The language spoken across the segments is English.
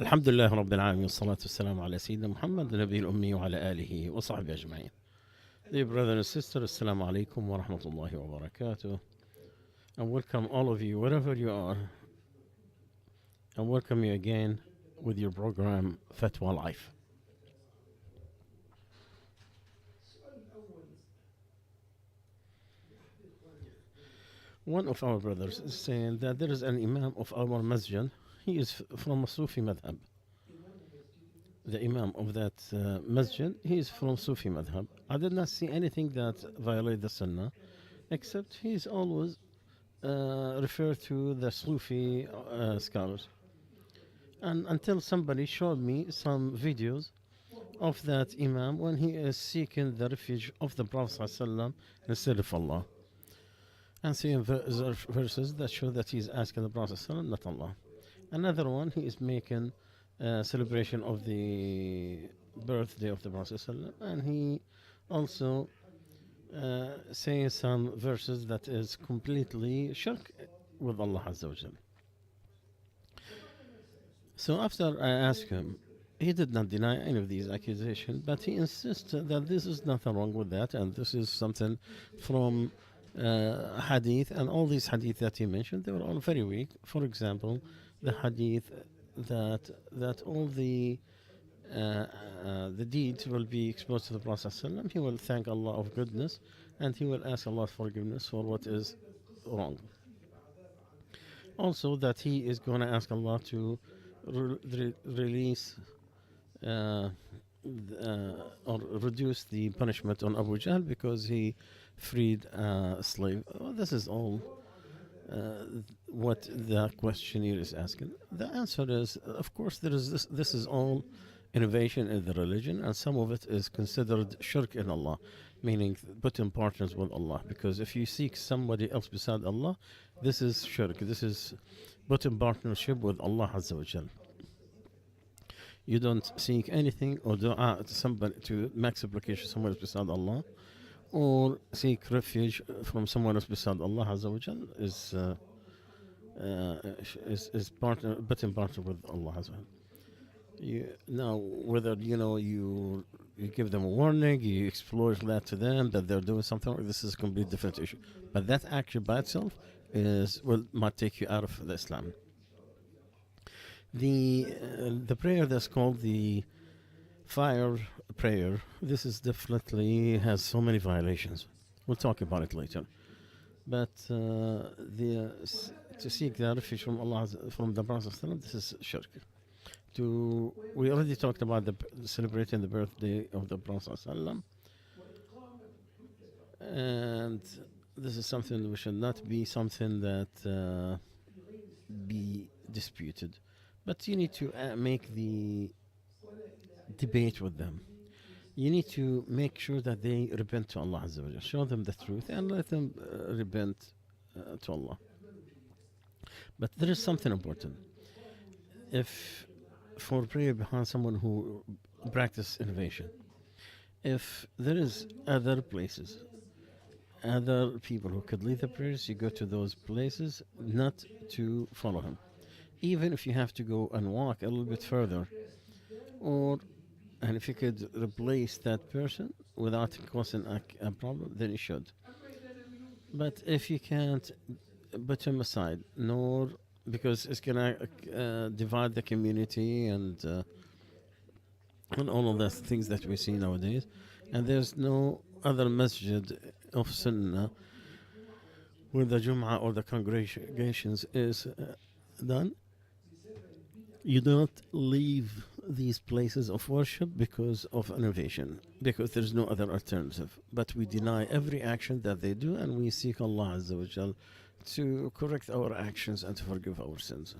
الحمد لله رب العالمين والصلاة والسلام على سيدنا محمد النبي الأمي وعلى آله وصحبه أجمعين. Dear brothers and sisters, Assalamu alaikum wa rahmatullahi wa barakatuh. And welcome all of you, wherever you are. And welcome you again with your program Fatwa Life. One of our brothers is saying that there is an Imam of our masjid. He is from a Sufi madhab. The Imam of that masjid, he is from Sufi madhab. I did not see anything that violates the Sunnah, except he is always referred to the Sufi scholars. And until somebody showed me some videos of that Imam when he is seeking the refuge of the Prophet ﷺ instead of Allah. And seeing verses that show that he is asking the Prophet ﷺ, not Allah. Another one, he is making a celebration of the birthday of the Prophet ﷺ, and he also saying some verses that is completely shirk with Allah Azza wa Jal. So after I asked him, he did not deny any of these accusations, but he insists that this is nothing wrong with that, and this is something from hadith, and all these hadith that he mentioned, they were all very weak. For example, the hadith that all the deeds will be exposed to the Prophet ﷺ. He will thank Allah of goodness, and he will ask Allah forgiveness for what is wrong. Also, that he is going to ask Allah to release or reduce the punishment on Abu Jahl because he freed a slave. Oh, this is all what the questionnaire is asking. The answer is, of course, there is this is all innovation in the religion, and some of it is considered shirk in Allah, meaning putting partners with Allah. Because if you seek somebody else beside Allah, this is shirk. This is putting partnership with Allah Azza wa Jal. You don't seek anything or dua to somebody to make supplication somewhere beside Allah, or seek refuge from someone else beside Allah Azza wa Jal is partner, putting partner with Allah Azza wa Jal. Now, whether you give them a warning, you explore that to them that they're doing something, this is a completely different issue. But that action by itself might take you out of the Islam. The prayer that's called the fire prayer, this is definitely has so many violations. We'll talk about it later. But to seek the refuge from Allah, from the Prophet, this is shirk. We already talked about celebrating the birthday of the Prophet, and this is something which should not be something that be disputed. But you need to make the debate with them. You need to make sure that they repent to Allah Azza wa Jalla. Show them the truth and let them repent to Allah. But there is something important. If for prayer behind someone who practices innovation, if there is other places, other people who could lead the prayers, you go to those places not to follow him. Even if you have to go and walk a little bit further, and if you could replace that person without causing a problem, then you should. But if you can't put him aside, nor because it's gonna divide the community and all of the things that we see nowadays, and there's no other masjid of Sunnah where the Jum'ah or the congregations is done. You don't leave these places of worship because of innovation, because there's no other alternative. But we deny every action that they do, and we seek Allah Azza wa Jal to correct our actions and to forgive our sins.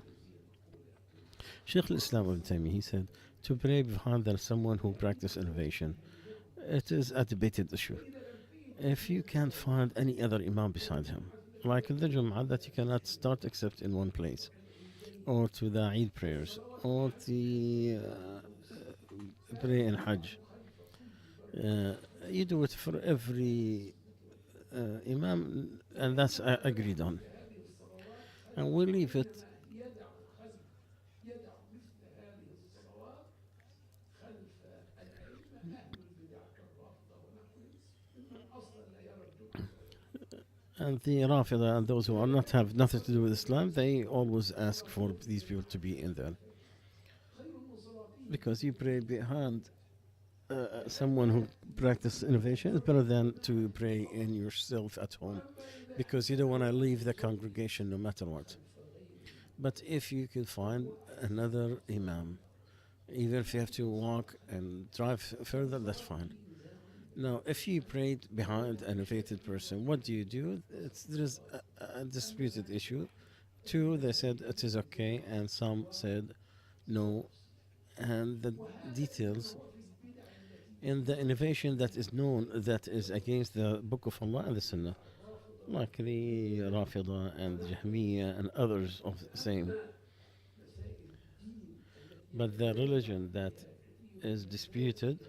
Shaykh al-Islam ibn Taymiyyah, he said, to pray behind someone who practices innovation, it is a debated issue. If you can't find any other imam beside him, like in the Jum'ah that you cannot start except in one place, or to the Eid prayers, or the pray in Hajj. You do it for every Imam, and that's agreed on. And we leave it And the Rafida and those who are not have nothing to do with Islam, they always ask for these people to be in there because you pray behind someone who practices innovation is better than to pray in yourself at home because you don't want to leave the congregation no matter what. But if you can find another imam, even if you have to walk and drive further, that's fine. Now, if you prayed behind an innovated person, what do? There is a disputed issue. Two, they said it is okay, and some said no. And the details in the innovation that is known that is against the Book of Allah and the Sunnah, like the Rafida and the Jahmiyyah and others of the same. But the religion that is disputed,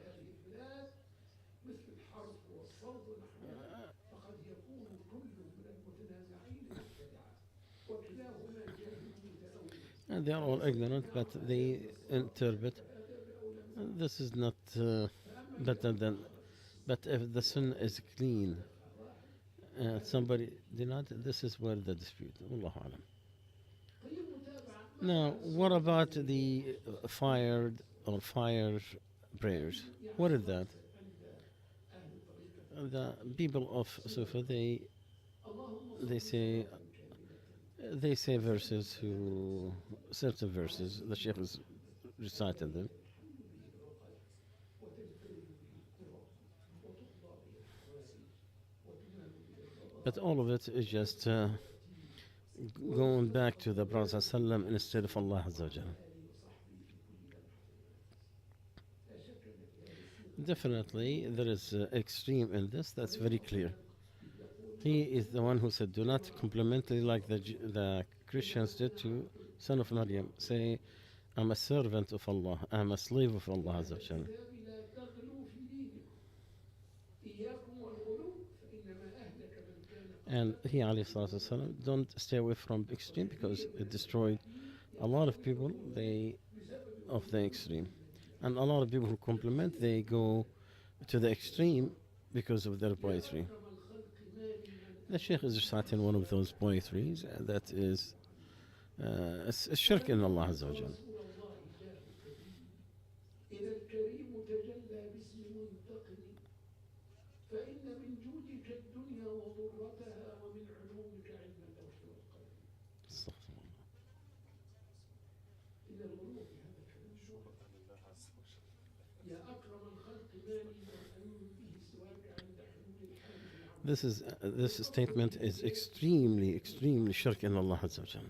and they are all ignorant, but they interpret this is not better than. But if the Sunnah is clean, somebody denied, this is where the dispute. Wallahu alam. Now, what about the fired or fire prayers? What is that? The people of Sufa, they say they say verses who certain verses. The Sheikh has recited them. But all of it is just going back to the Prophet ﷺ instead of Allah Azza wa Jalla. Definitely, there is extreme in this. That's very clear. He is the one who said, "Do not complimentally like the Christians did to Son of Maryam. Say, I'm a servant of Allah. I'm a slave of Allah Azza wa Jalla." And he, alayhi salatu wasalam, don't stay away from extreme because it destroyed a lot of people. They of the extreme, and a lot of people who compliment, they go to the extreme because of their poetry. The Sheikh is reciting one of those poetries that is a shirk in Allah Azza wa Jal. This statement is extremely shirk in Allah Azza wa Jal.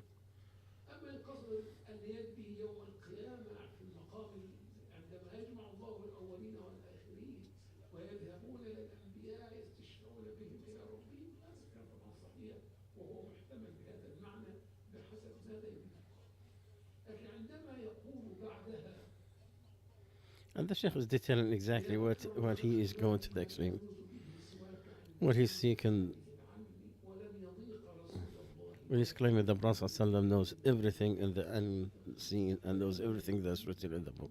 And the Sheikh is detailing exactly what he is going to the extreme. What he's seeking when he's claiming the Prophet ﷺ knows everything in the unseen and knows everything that's written in the book.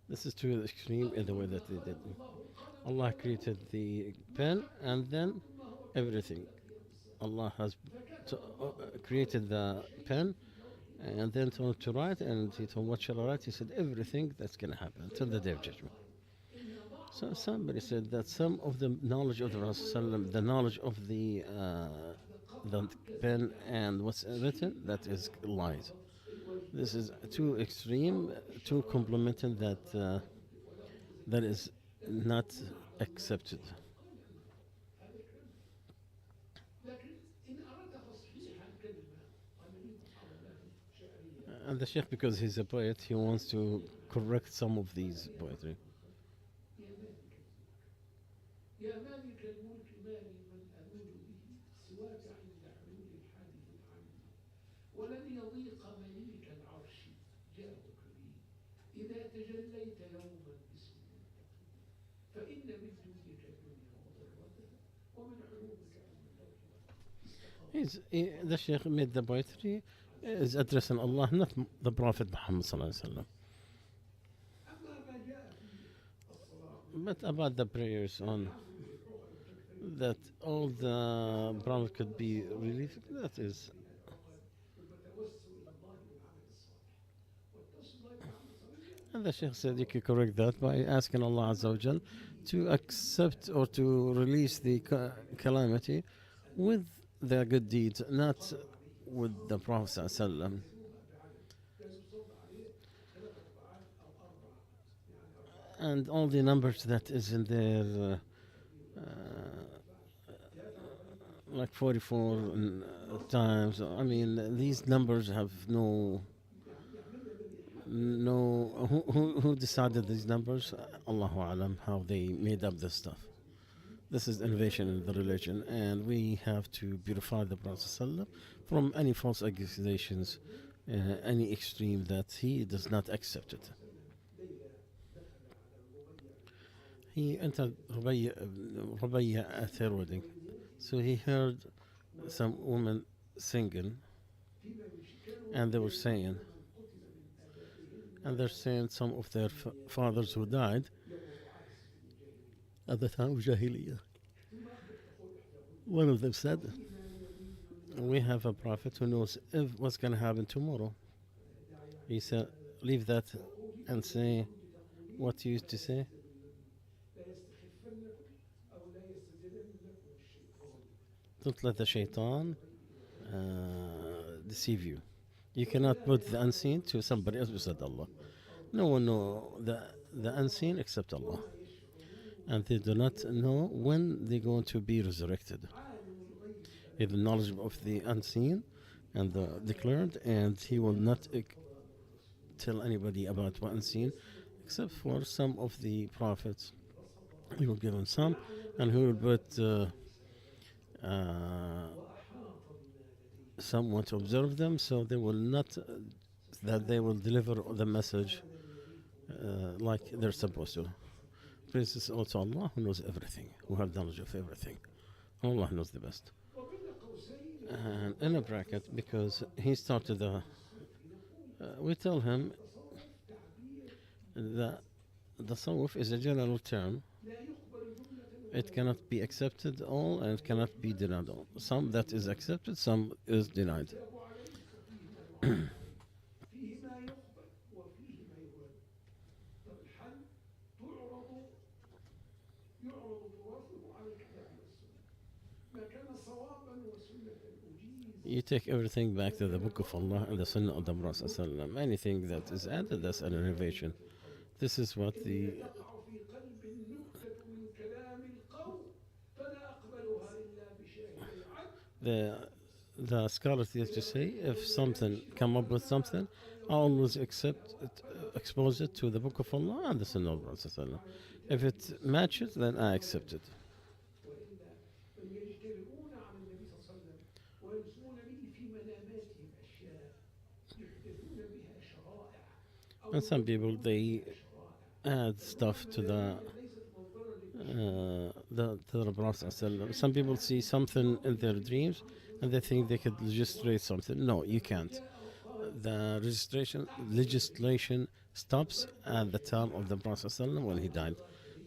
This is to the extreme in the way that they did. Allah created the pen and then everything. Allah has created the pen and then told to write, and he told what shall I write? He said everything that's going to happen until the day of judgment. So somebody said that some of the knowledge of the Rasul, the knowledge of the pen and what's written, that is lies. This is too extreme, too complimenting that is not accepted. And the Sheikh, because he's a poet, he wants to correct some of these poetry. The Sheikh made the poetry is addressing Allah, not the Prophet Muhammad sallallahu alaihi wasallam. But about the prayers on that all the Prophet could be relieved, that is. And the Sheikh said you could correct that by asking Allah Azza wa Jal to accept or to release the calamity with the good deeds, not with the Prophet sallallahu alaihi wasallam. And all the numbers that is in there, like 44 times. I mean, these numbers have no. Who decided these numbers? Allahu alam, how they made up this stuff. This is innovation in the religion, and we have to purify the Prophet ﷺ from any false accusations, any extreme that he does not accept it. He entered Rubayya at her wedding, so he heard some women singing, and they were saying, they're saying some of their fathers who died at the time of Jahiliyyah. One of them said, we have a prophet who knows what's going to happen tomorrow. He said, leave that and say what you used to say. Don't let the shaitan deceive you. You cannot put the unseen to somebody else besides Allah. No one knows the unseen except Allah. And they do not know when they're going to be resurrected. He has the knowledge of the unseen and the declared, and he will not tell anybody about what unseen, except for some of the prophets. He will give them some, and he will put someone to observe them, so they will not that they will deliver the message like they're supposed to. Praise is also Allah who knows everything, who has knowledge of everything. Allah knows the best. And in a bracket, because he started we tell him that the tasawwuf is a general term. It cannot be accepted all, and it cannot be denied all. Some that is accepted, some is denied. You take everything back to the Book of Allah and the Sunnah of the Prophet ﷺ. Anything that is added, that's an innovation. This is what the scholars used to say. If something come up with something, I always accept it, expose it to the Book of Allah and the Sunnah of the Prophet ﷺ. If it matches, then I accept it. And some people they add stuff to the Prophet ﷺ. Some people see something in their dreams and they think they could legislate something. No, you can't. The legislation stops at the time of the Prophet ﷺ when he died.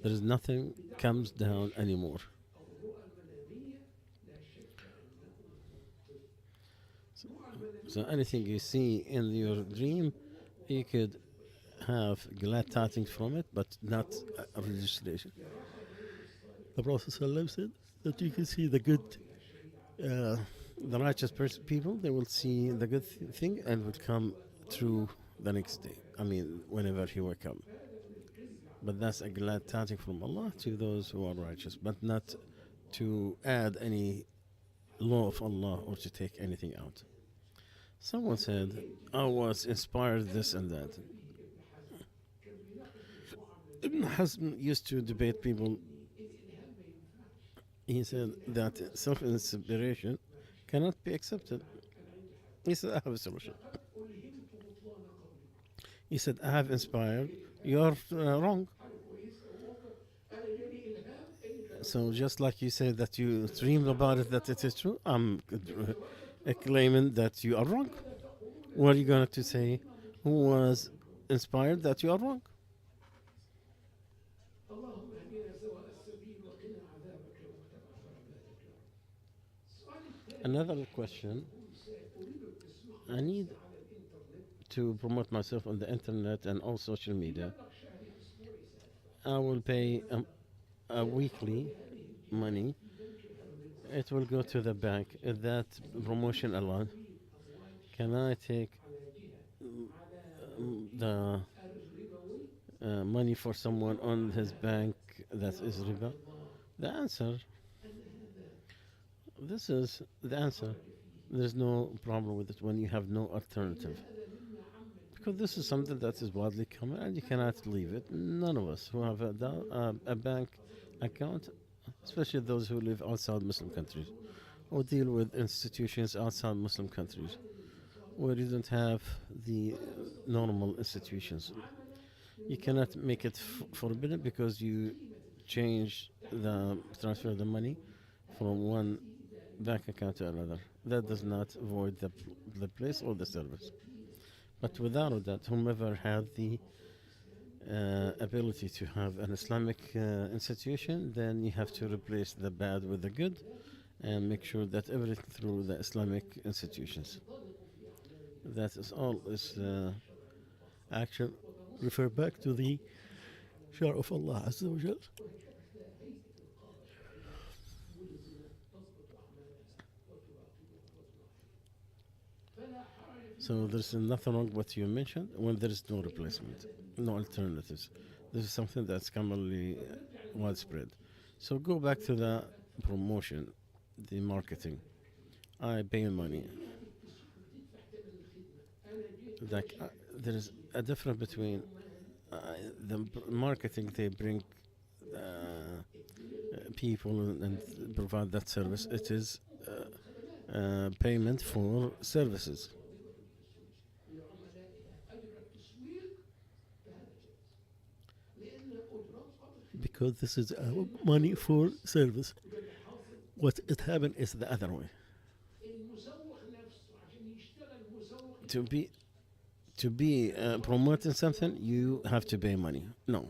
There is nothing comes down anymore. So anything you see in your dream, you could have glad tidings from it, but not a legislation. The Prophet ﷺ said that you can see the good, the righteous people, they will see the good thing and will come through the next day. I mean, whenever he will come. But that's a glad tidings from Allah to those who are righteous, but not to add any law of Allah or to take anything out. Someone said, I was inspired this and that. Ibn Hazm used to debate people. He said that self-inspiration cannot be accepted. He said, I have a solution. He said, I have inspired. You're wrong. So just like you say that you dreamed about it, that it is true, I'm claiming that you are wrong. What are you going to say? Who was inspired that you are wrong? Another question. I need to promote myself on the internet and all social media. I will pay a weekly money. It will go to the bank. That promotion alone. Can I take the money for someone on his bank that is riba? The answer, this is the answer. There's no problem with it when you have no alternative. Because this is something that is widely common and you cannot leave it. None of us who have a bank account, especially those who live outside Muslim countries or deal with institutions outside Muslim countries where you don't have the normal institutions. You cannot make it forbidden because you transfer the money from one bank account to another. That does not void the place or the service. But without that, whomever had the ability to have an Islamic institution, then you have to replace the bad with the good and make sure that everything through the Islamic institutions. That is all is action. Refer back to the share of Allah Azza wa Jal. So there's nothing wrong with what you mentioned when there is no replacement, no alternatives. This is something that's commonly widespread. So go back to the promotion, the marketing. I pay money. Like there is a difference between the marketing they bring people and provide that service. It is payment for services. Because this is money for service. What it happened is the other way. To be promoting something, you have to pay money. No,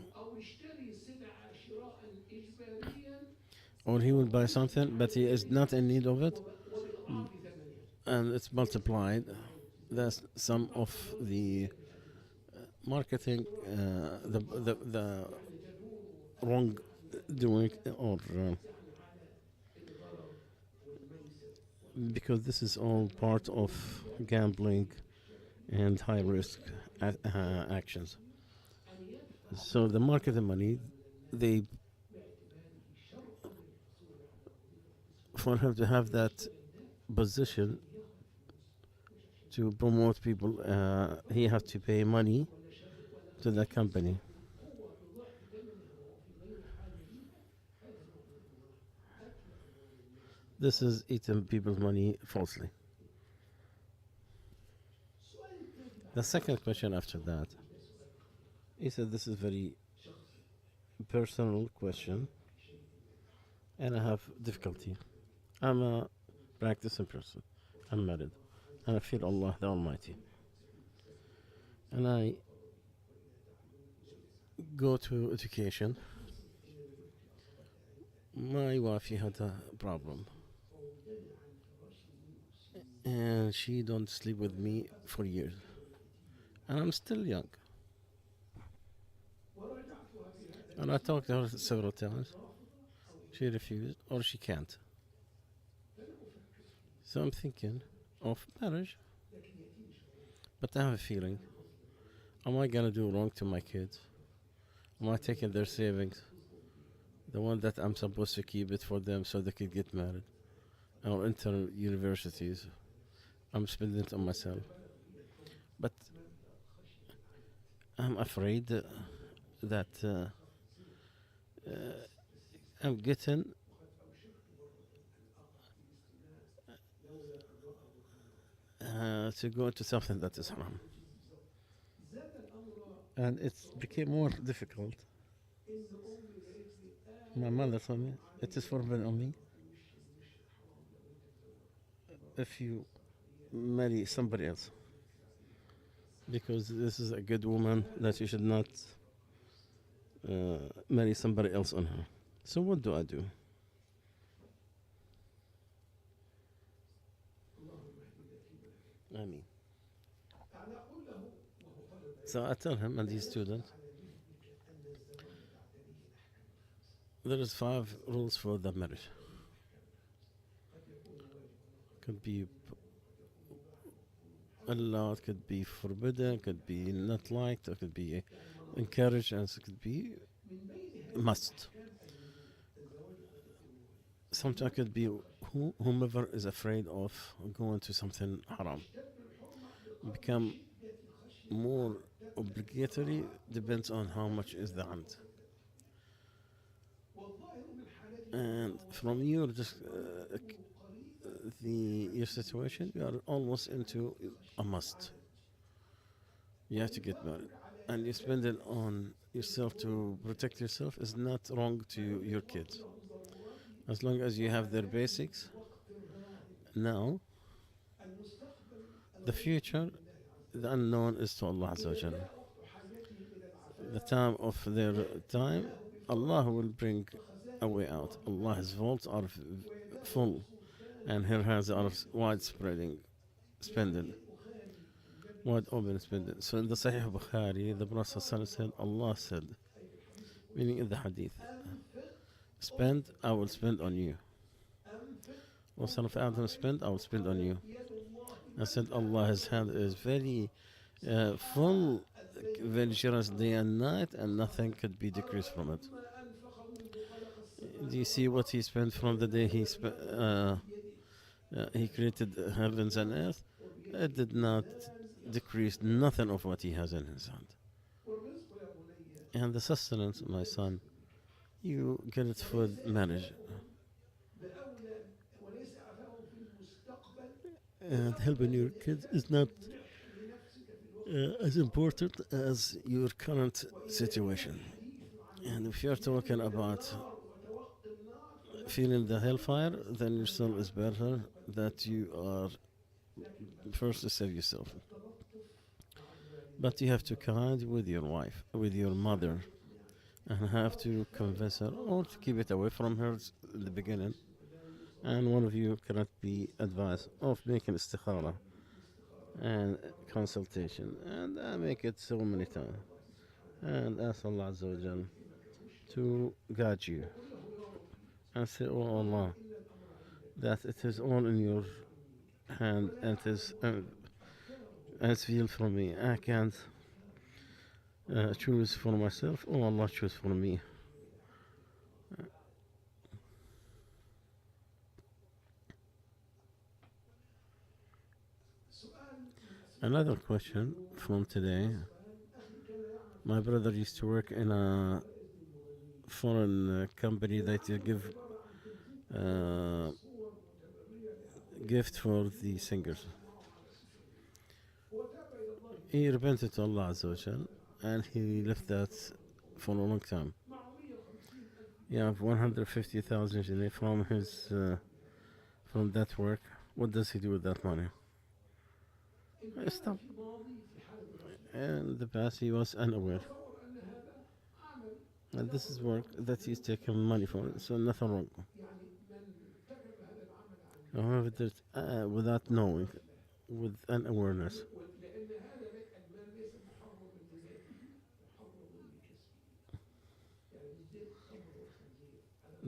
or he will buy something, but he is not in need of it, and it's multiplied. That's some of the marketing, the wrong doing, or because this is all part of gambling and high risk actions. So the marketing money, they for him to have that position to promote people, he has to pay money to the company. This is eating people's money falsely. The second question after that, he said this is very personal question, and I have difficulty. I'm a practicing person. I'm married, and I feel Allah the Almighty. And I go to education. My wife she had a problem, and she don't sleep with me for years, and I'm still young. And I talked to her several times. She refused, or she can't. So I'm thinking of marriage, but I have a feeling: am I gonna do wrong to my kids? Am I taking their savings, the one that I'm supposed to keep it for them so they could get married or enter universities? I'm spending it on myself, but I'm afraid that I'm getting to go into something that is haram, and it became more difficult. My mother told me It is forbidden only if you marry somebody else, because this is a good woman that you should not marry somebody else on her. So what do I do? I mean, so I tell him and his student, there is 5 rules for the marriage. Could be allowed, could be forbidden, could be not liked, or could be encouraged, and it could be must. Sometimes it could be whomever is afraid of going to something haram. Become more obligatory, depends on how much is the hand. And from your just your situation, you are almost into a must. You have to get married, and you spend it on yourself to protect yourself is not wrong to your kids, as long as you have their basics. Now, the future, the unknown is to Allah Azza wa Jalla. The time of their time, Allah will bring a way out. Allah's vaults are full, and His hands are widespreading, spending, wide open spending. So in the Sahih Bukhari, the Prophet said, Allah said, meaning in the hadith, spend, I will spend on you. O son of Adam, spend, I will spend on you. I said, Allah's hand is very full, very generous day and night, and nothing could be decreased from it. Do you see what he spent from the day he created heavens and earth? It did not decrease nothing of what he has in his hand. And the sustenance, my son, you get it for marriage. And helping your kids is not as important as your current situation. And if you're talking about feeling the hellfire, then your soul is better that you are first to save yourself. But you have to kind with your wife, with your mother, and have to convince her or to keep it away from her in the beginning. And one of you cannot be advised of making istikhara and consultation, and I make it so many times, and ask Allah Azza wa Jal to guide you, and say, oh Allah, that it is all in your hand, and it is as feel for me. I can't choose for myself. Oh Allah, choose for me. Another question from today. My brother used to work in a foreign company that you give gift for the singers. He repented to Allah Azza wa Jal, and he left that for a long time. He have 150,000 jinn from his from that work. What does he do with that money? Stop. In the past, he was unaware, and this is work that he's taking money for. So nothing wrong. However, without knowing, with unawareness.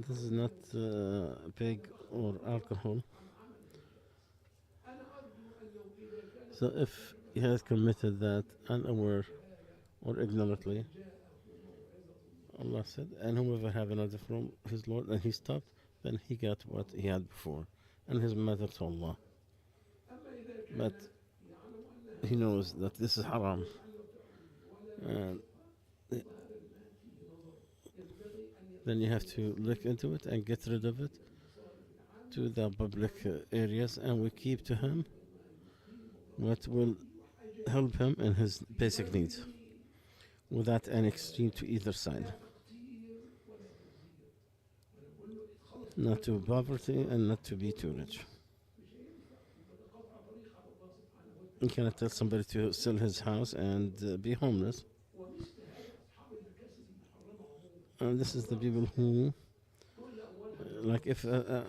This is not pig or alcohol. So if he has committed that unaware or ignorantly, Allah said, and whoever have another from his Lord and he stopped, then he got what he had before, and his matter to Allah. But he knows that this is haram, and then you have to look into it and get rid of it to the public areas, and we keep to him what will help him in his basic needs without an extreme to either side. not to poverty and not to be too rich. You cannot tell somebody to sell his house and be homeless. And this is the people who, like if a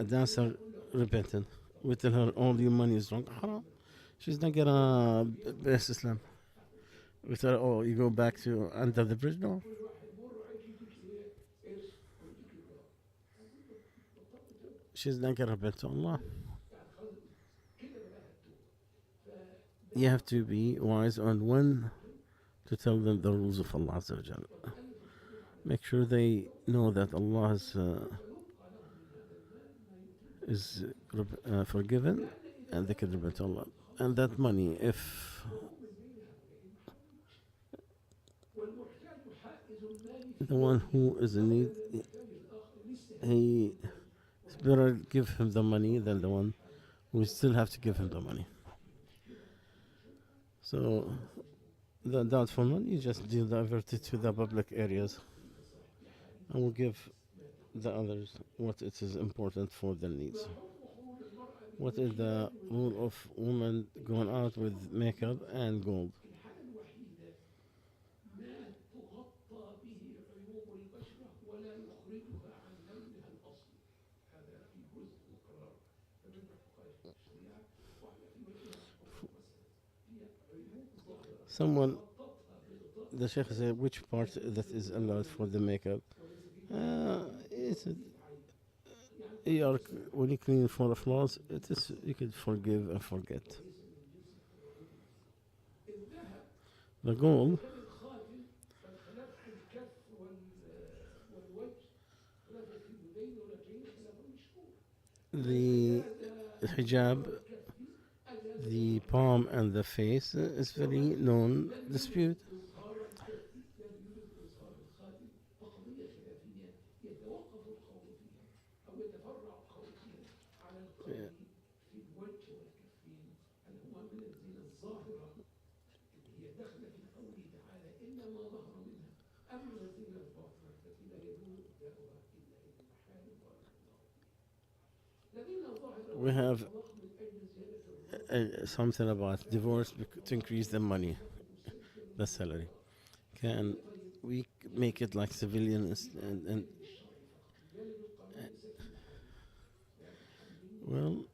dancer repentant, we tell her all your money is wrong, haram. She's not gonna base Islam. We tell her, oh, you go back to under the bridge. No, she's not gonna repent to Allah. You have to be wise on when to tell them the rules of Allah Azza wa Jalla. Make sure they know that Allah is forgiven and they can repent to Allah. And that money, if the one who is in need, he it's better give him the money than the one who still have to give him the money. So the doubtful money, you just divert it to the public areas and will give the others what it is important for their needs. What is the rule of women going out with makeup and gold? Someone, the Sheikh said, which part that is allowed for the makeup? It's when you clean for the floors, it is you can forgive and forget. The gold, the hijab, the palm and the face is very known dispute. Yeah. We have something about divorce to increase the money, the salary. Can we make it like civilians and well,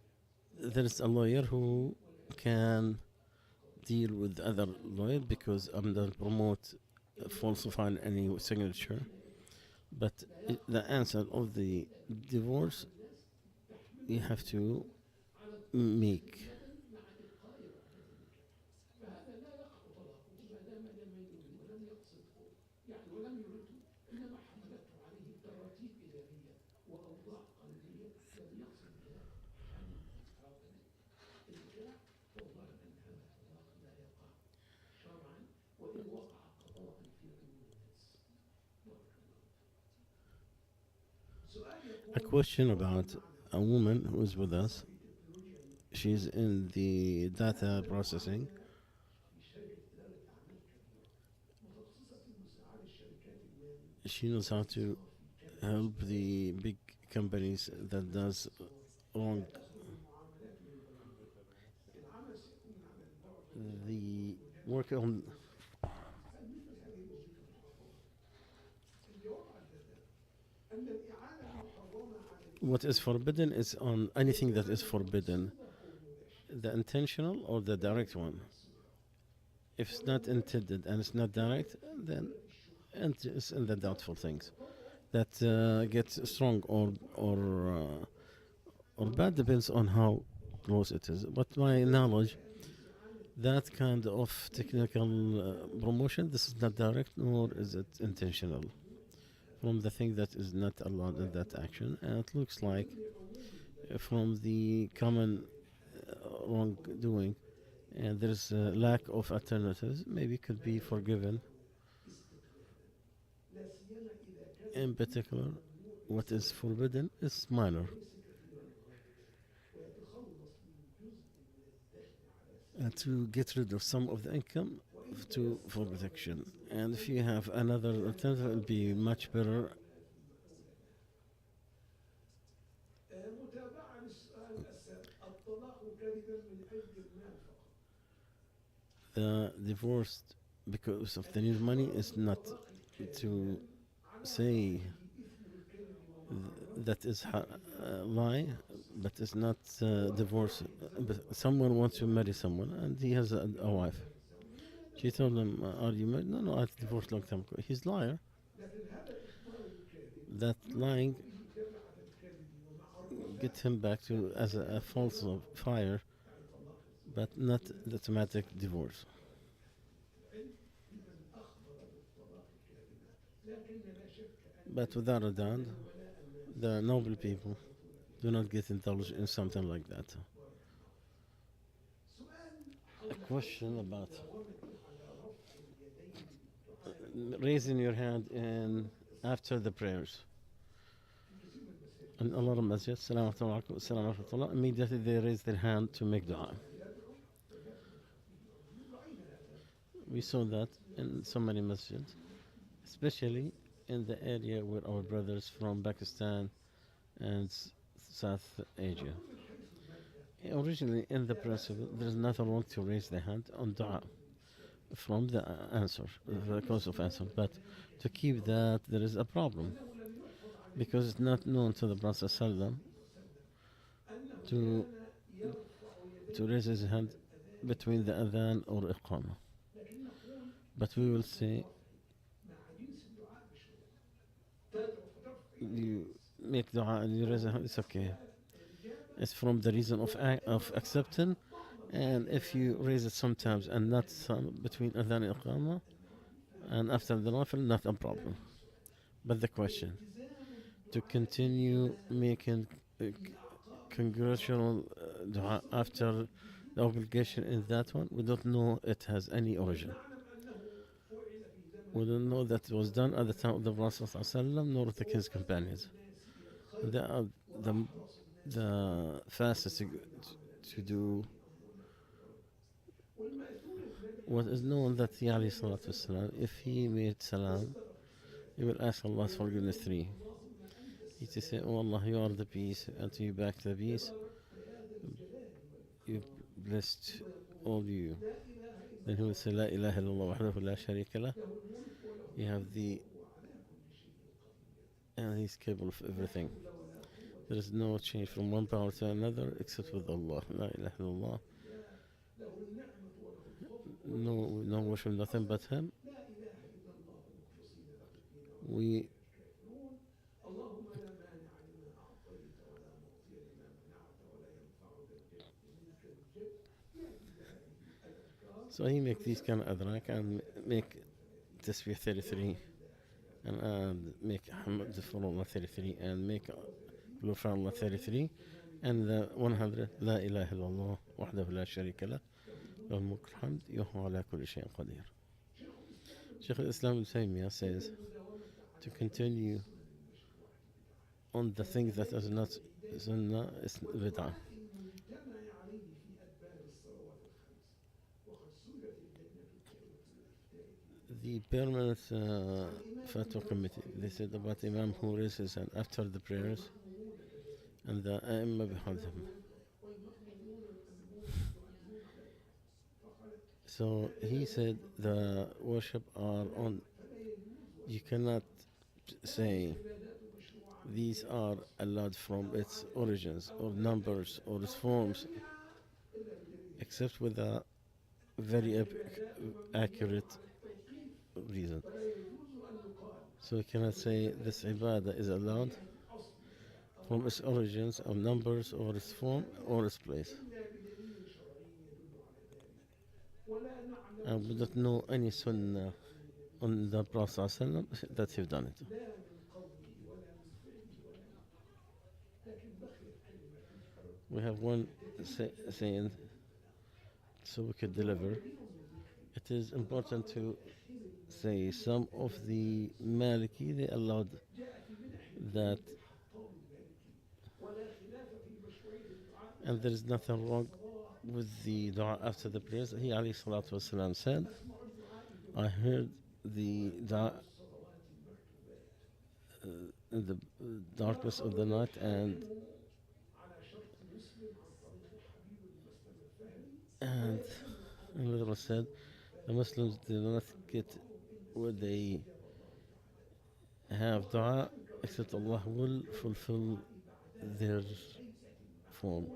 there's a lawyer who can deal with other lawyer because I'm not promote falsifying any signature. But the answer of the divorce, you have to make. A question about a woman who is with us. She's in the data processing. She knows how to help the big companies that does wrong. The work on what is forbidden is on anything that is forbidden, the intentional or the direct one. If it's not intended and it's not direct, then it's in the doubtful things that gets strong or bad depends on how close it is. But my knowledge, that kind of technical promotion, this is not direct nor is it intentional from the thing that is not allowed in that action. And it looks like from the common wrongdoing and there's a lack of alternatives, maybe could be forgiven. In particular, what is forbidden is minor. To get rid of some of the income for protection. And if you have another alternative, it will be much better. the divorced because of the need money is not to say that is lie, but it's not divorce. But someone wants to marry someone and he has a wife. She told him, "Are you married?" No, no, I divorced long time ago. He's liar. That lying get him back to as a false fire, but not the automatic divorce. But without a doubt, the noble people do not get indulged in something like that. A question about raising your hand in after the prayers. In a lot of masjids, Assalamu alaikum, immediately they raise their hand to make dua. We saw that in so many masjids, especially in the area where our brothers from Pakistan and South Asia. Originally, in the principle, there is nothing wrong to raise the hand on dua from the answer, the cause of answer. But to keep that, there is a problem because it's not known to the Prophet ﷺ to to raise his hand between the adhan or iqamah. But we will say you make dua and you raise a hand, it's okay. It's from the reason of accepting. And if you raise it sometimes and not some between adhan and iqamah and after the nafil, not a problem. But the question, to continue making congressional dua after the obligation in that one, we don't know it has any origin. We don't know that it was done at the time of the Prophet ﷺ, nor of his companions. The, the, the fastest to do what is known that he alayhi salatu wasalam, if he made salam, he will ask Allah's forgiveness three. He to say, "Oh Allah, you are the peace, and to you back to the peace. You blessed all you." Then he will say, "La ilaha illallah wahdahu la sharika lah." You have the, and he's capable of everything. There is no change from one power to another except with Allah. La ilaha illallah. No worship, nothing but Him. We so he make these kind of adrak and make tasbih 33 and make Hamd for Allah 33 and make Gulu for Allah 33 and the 100 La ilaha illallah wahdahu la sharika lah له الملك الحمد وهو على كل شيء قدير. Shaykh al-Islam Ibn Taymiyyah says to continue on the things that is not sunnah is bid'ah. The permanent Fatwa committee, they said about Imam who raises his hand after the prayers and the A'imma behind him. So he said the worship are on, you cannot say these are allowed from its origins or numbers or its forms except with a very accurate reason. So you cannot say this ibadah is allowed from its origins of numbers or its form or its place. And we don't know any sunnah on the Prophet ﷺ that he've done it. We have one saying, so we could deliver. It is important to say some of the Maliki, they allowed that, and there is nothing wrong with the dua after the prayers. He alayhi salatu wasalam said, I heard the dua in the darkness of the night and Another said the Muslims do not get what they have dua except Allah will fulfill their form.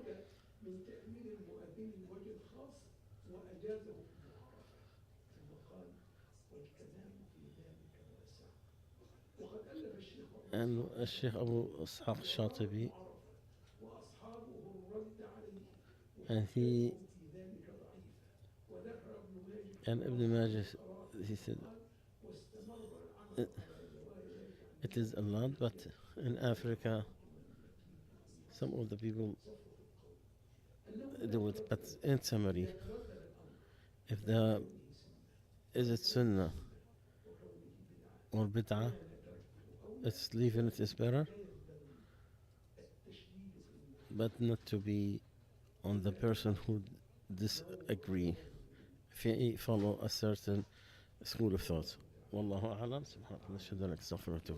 And Sheikh Abu Ishaq Shatibi, and he and Ibn Majah, he said it, it is a lot, but in Africa, some of the people do it. But in summary, if the is it Sunnah or Bid'ah, it's leaving it is better, but not to be on the person who disagree. If you follow a certain school of thought. والله أعلم. سبحانك نشهد لك استغفرك.